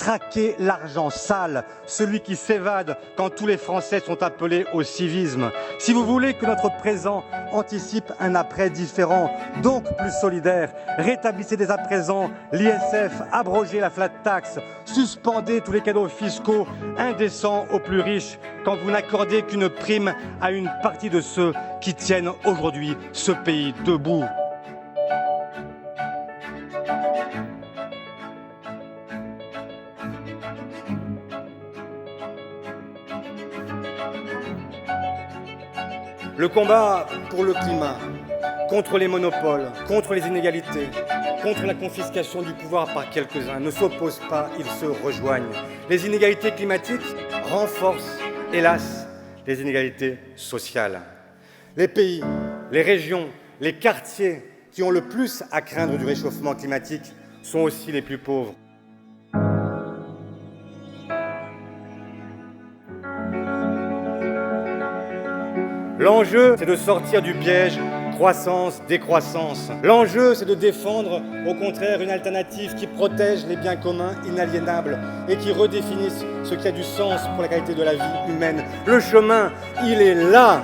traquer l'argent sale, celui qui s'évade quand tous les Français sont appelés au civisme. Si vous voulez que notre présent anticipe un après différent, donc plus solidaire, rétablissez dès à présent l'ISF, abrogez la flat tax, suspendez tous les cadeaux fiscaux indécents aux plus riches quand vous n'accordez qu'une prime à une partie de ceux qui tiennent aujourd'hui ce pays debout. Le combat pour le climat, contre les monopoles, contre les inégalités, contre la confiscation du pouvoir par quelques-uns ne s'opposent pas, ils se rejoignent. Les inégalités climatiques renforcent, hélas, les inégalités sociales. Les pays, les régions, les quartiers qui ont le plus à craindre du réchauffement climatique sont aussi les plus pauvres. L'enjeu, c'est de sortir du piège croissance-décroissance. L'enjeu, c'est de défendre, au contraire, une alternative qui protège les biens communs inaliénables et qui redéfinisse ce qui a du sens pour la qualité de la vie humaine. Le chemin, il est là.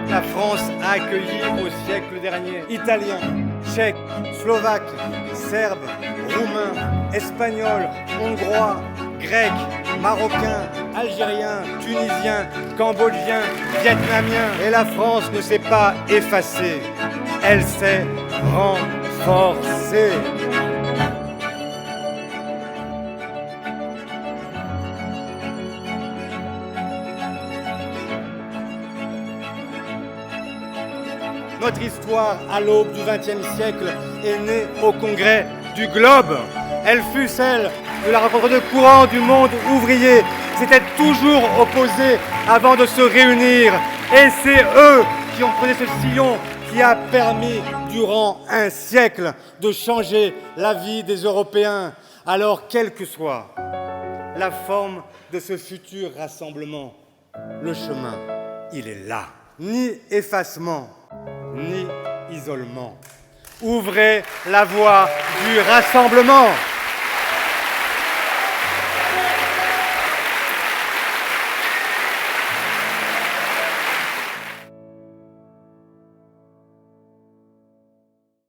La France a accueilli au siècle dernier Italiens, Tchèques, Slovaques, Serbes, Roumains, Espagnols, Hongrois, Grecs, Marocains, Algériens, Tunisiens, Cambodgiens, Vietnamiens. Et la France ne s'est pas effacée, elle s'est renforcée. Notre histoire, à l'aube du XXe siècle, est née au Congrès du Globe. Elle fut celle de la rencontre de courants du monde ouvrier qui s'étaient toujours opposés avant de se réunir. Et c'est eux qui ont pris ce sillon qui a permis, durant un siècle, de changer la vie des Européens. Alors, quelle que soit la forme de ce futur rassemblement, le chemin, il est là. Ni effacement, ni isolement. Ouvrez la voie du rassemblement.